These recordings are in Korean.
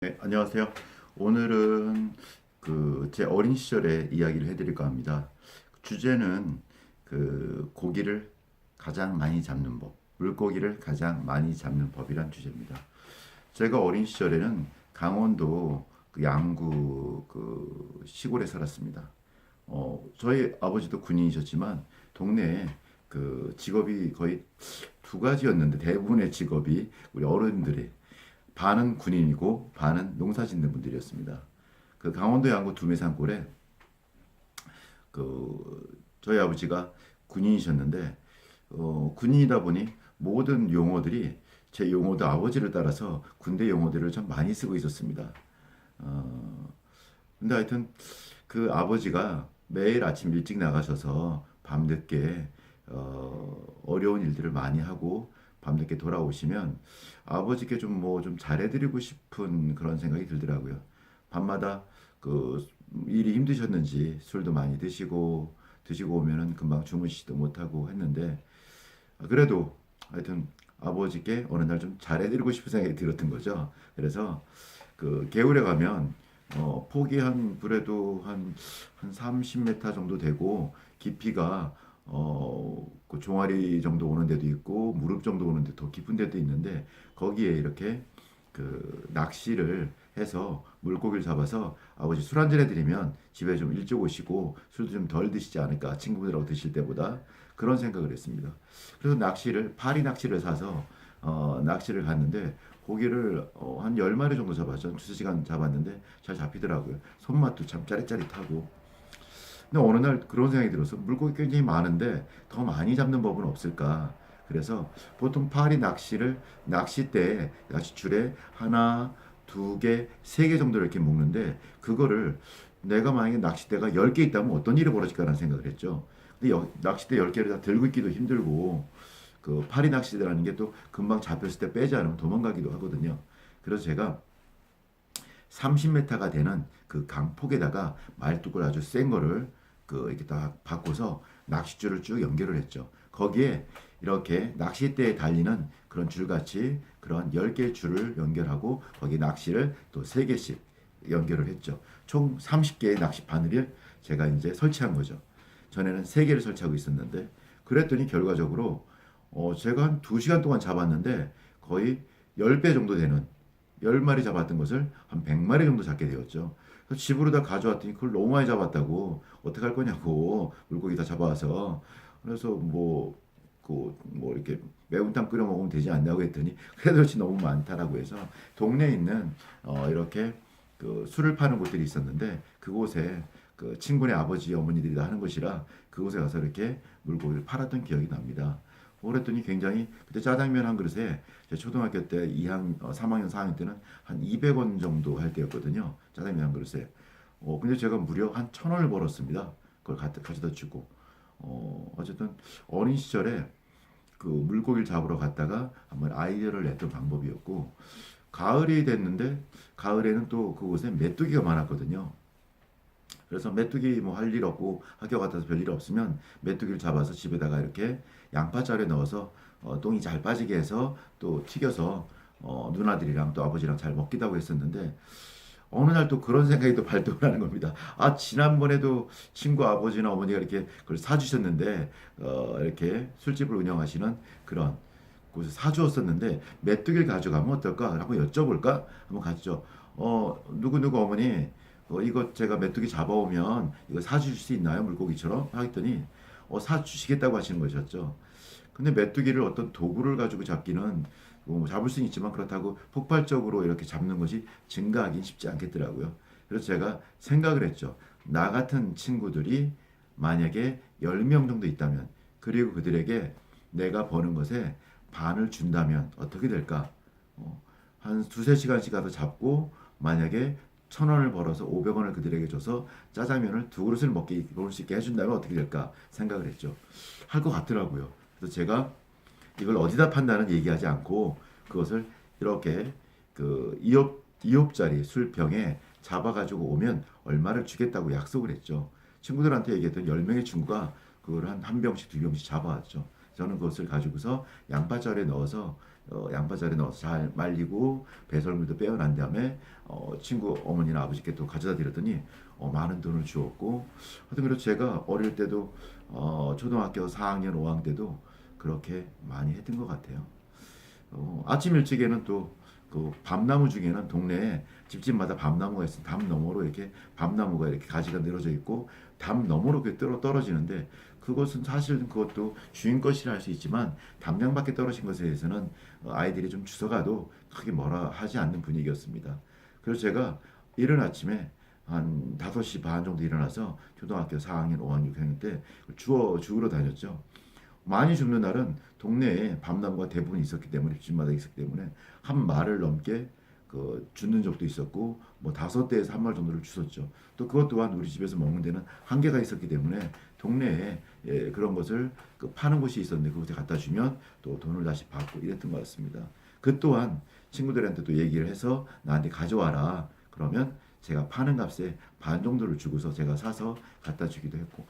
네, 안녕하세요. 오늘은 제 어린 시절의 이야기를 해드릴까 합니다. 주제는 고기를 가장 많이 잡는 법, 물고기를 가장 많이 잡는 법이란 주제입니다. 제가 어린 시절에는 강원도 양구 시골에 살았습니다. 저희 아버지도 군인이셨지만 동네에 직업이 거의 두 가지였는데 대부분의 직업이 우리 어른들의 반은 군인이고 반은 농사 짓는 분들이었습니다. 강원도 양구 두메산골에 저희 아버지가 군인이셨는데 군인이다 보니 모든 용어들이 제 용어도 아버지를 따라서 군대 용어들을 좀 많이 쓰고 있었습니다. 어, 근데 하여튼 아버지가 매일 아침 일찍 나가셔서 밤늦게 어려운 일들을 많이 하고 밤늦게 돌아오시면 아버지께 좀 좀 잘해드리고 싶은 그런 생각이 들더라고요. 밤마다 일이 힘드셨는지 술도 많이 드시고 오면은 금방 주무시지도 못하고 했는데 그래도 하여튼 아버지께 어느 날 좀 잘해드리고 싶은 생각이 들었던 거죠. 그래서 개울에 가면 폭이 그래도 한 30m 정도 되고 깊이가 종아리 정도 오는 데도 있고 무릎 정도 오는 데 더 깊은 데도 있는데 거기에 이렇게 낚시를 해서 물고기를 잡아서 아버지 술 한잔 해드리면 집에 좀 일찍 오시고 술도 좀 덜 드시지 않을까 친구들하고 드실 때보다 그런 생각을 했습니다. 그래서 파리 낚시를 사서 낚시를 갔는데 고기를 한 10마리 정도 잡았죠. 두세 시간 잡았는데 잘 잡히더라고요. 손맛도 참 짜릿짜릿하고. 근데 어느 날 그런 생각이 들어서 물고기 굉장히 많은데 더 많이 잡는 법은 없을까? 그래서 보통 파리 낚싯대에 낚싯줄에 하나, 두 개, 세 개 정도 이렇게 묶는데 그거를 내가 만약에 낚싯대가 10개 있다면 어떤 일이 벌어질까라는 생각을 했죠. 근데 낚싯대 10개를 다 들고 있기도 힘들고 파리 낚시대라는 게 또 금방 잡혔을 때 빼지 않으면 도망가기도 하거든요. 그래서 제가 30m가 되는 강폭에다가 말뚝을 아주 센 거를 이렇게 딱 바꿔서 낚싯줄을 쭉 연결을 했죠. 거기에 이렇게 낚싯대에 달리는 그런 줄같이 그런 10개의 줄을 연결하고 거기에 낚시를 또 3개씩 연결을 했죠. 총 30개의 낚시 바늘을 제가 이제 설치한 거죠. 전에는 3개를 설치하고 있었는데 그랬더니 결과적으로 제가 한 2시간 동안 잡았는데 거의 10배 정도 되는 10마리 잡았던 것을 한 100마리 정도 잡게 되었죠. 그래서 집으로 다 가져왔더니 그걸 너무 많이 잡았다고 어떻게 할 거냐고 물고기 다 잡아와서 그래서 이렇게 매운탕 끓여 먹으면 되지 않냐고 했더니 그래도 그렇지 너무 많다라고 해서 동네에 있는 이렇게 술을 파는 곳들이 있었는데 그곳에 친구네 아버지 어머니들이 다 하는 것이라 그곳에 가서 이렇게 물고기를 팔았던 기억이 납니다. 그랬더니 굉장히 그때 짜장면 한 그릇에 제 초등학교 때 3학년 4학년 때는 한 200원 정도 할 때였거든요. 짜장면 한 그릇에. 근데 제가 무려 한 1,000원을 벌었습니다. 그걸 가져다 주고. 어쨌든 어린 시절에 물고기를 잡으러 갔다가 한번 아이디어를 냈던 방법이었고 가을이 됐는데 가을에는 또 그곳에 메뚜기가 많았거든요. 그래서 메뚜기 뭐 할 일 없고 학교 같아서 별 일 없으면 메뚜기를 잡아서 집에다가 이렇게 양파살에 넣어서 똥이 잘 빠지게 해서 또 튀겨서 누나들이랑 또 아버지랑 잘 먹기도 하고 했었는데 어느 날 또 그런 생각이 또 발동을 하는 겁니다. 아, 지난번에도 친구 아버지나 어머니가 이렇게 그걸 사주셨는데 이렇게 술집을 운영하시는 그런 곳을 사주었었는데 메뚜기를 가져가면 어떨까? 한번 여쭤볼까? 한번 갔죠. 누구누구 어머니 이거 제가 메뚜기 잡아오면 이거 사주실 수 있나요? 물고기처럼? 하겠더니 사주시겠다고 하시는 것이었죠. 근데 메뚜기를 어떤 도구를 가지고 잡기는 잡을 수는 있지만 그렇다고 폭발적으로 이렇게 잡는 것이 증가하긴 쉽지 않겠더라고요. 그래서 제가 생각을 했죠. 나 같은 친구들이 만약에 10명 정도 있다면 그리고 그들에게 내가 버는 것에 반을 준다면 어떻게 될까? 한 두세 시간씩 가서 잡고 만약에 1,000원을 벌어서 500원을 그들에게 줘서 짜장면을 두 그릇을 먹을 수 있게 해준다면 어떻게 될까 생각을 했죠. 할 것 같더라고요. 그래서 제가 이걸 어디다 판다는 얘기하지 않고 그것을 이렇게 이옵짜리 술병에 잡아가지고 오면 얼마를 주겠다고 약속을 했죠. 친구들한테 얘기했던 10명의 친구가 그걸 한 병씩 두 병씩 잡아왔죠. 저는 그것을 가지고서 양파절에 넣어서 양파살에 넣어서 잘 말리고 배설물도 빼어난 다음에 친구 어머니나 아버지께 또 가져다 드렸더니 많은 돈을 주었고, 하여튼 그래서 제가 어릴 때도 초등학교 4학년 5학년 때도 그렇게 많이 했던 것 같아요. 아침 일찍에는 또 그 밤나무 중에는 동네에 집집마다 밤나무가 있어. 담 너머로 이렇게 밤나무가 이렇게 가지가 늘어져 있고 담 너머로 그 떨어지는데, 그것은 사실 그것도 주인 것이라 할 수 있지만 담장 밖에 떨어진 것에 대해서는 아이들이 좀 주워가도 크게 뭐라 하지 않는 분위기였습니다. 그래서 제가 이른 아침에 한 5시 반 정도 일어나서 초등학교 4학년, 5학년, 6학년 때 주우러 다녔죠. 많이 줍는 날은 동네에 밤나무가 대부분 있었기 때문에, 집마다 있었기 때문에 한 말을 넘게 줍는 적도 있었고, 뭐 5대에서 한 말 정도를 주었죠. 또 그것 또한 우리 집에서 먹는 데는 한계가 있었기 때문에 동네에 그런 것을 파는 곳이 있었는데 그곳에 갖다 주면 또 돈을 다시 받고 이랬던 것 같습니다. 그 또한 친구들한테 또 얘기를 해서 나한테 가져와라. 그러면 제가 파는 값에 반 정도를 주고서 제가 사서 갖다 주기도 했고,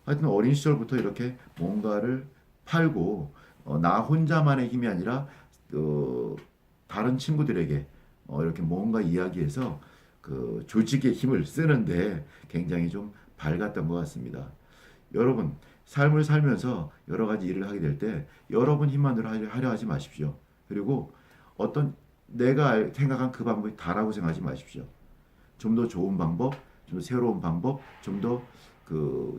하여튼 어린 시절부터 이렇게 뭔가를 팔고 나 혼자만의 힘이 아니라 다른 친구들에게 이렇게 뭔가 이야기해서 그 조직의 힘을 쓰는데 굉장히 좀 밝았던 것 같습니다. 여러분, 삶을 살면서 여러 가지 일을 하게 될 때 여러분 힘만으로 하려 하지 마십시오. 그리고 어떤 내가 생각한 그 방법이 다라고 생각하지 마십시오. 좀 더 좋은 방법, 좀 더 새로운 방법, 좀 더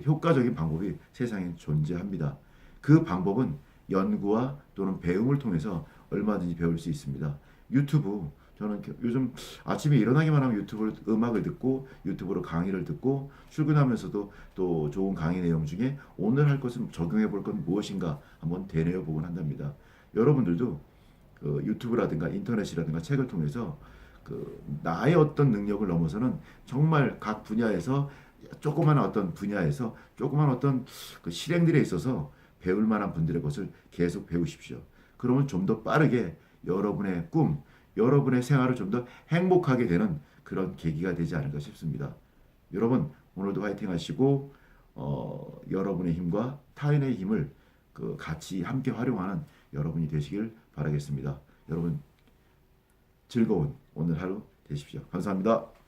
효과적인 방법이 세상에 존재합니다. 그 방법은 연구와 또는 배움을 통해서 얼마든지 배울 수 있습니다. 유튜브, 저는 요즘 아침에 일어나기만 하면 유튜브로 음악을 듣고 유튜브로 강의를 듣고, 출근하면서도 또 좋은 강의 내용 중에 오늘 할 것은 적용해 볼 건 무엇인가 한번 되뇌어 보곤 한답니다. 여러분들도 유튜브라든가 인터넷이라든가 책을 통해서 나의 어떤 능력을 넘어서는 정말 각 분야에서 조그마한 어떤 분야에서 조그마한 어떤 실행들에 있어서 배울 만한 분들의 것을 계속 배우십시오. 그러면 좀 더 빠르게 여러분의 꿈, 여러분의 생활을 좀 더 행복하게 되는 그런 계기가 되지 않을까 싶습니다. 여러분, 오늘도 화이팅 하시고 여러분의 힘과 타인의 힘을 같이 함께 활용하는 여러분이 되시길 바라겠습니다. 여러분, 즐거운 오늘 하루 되십시오. 감사합니다.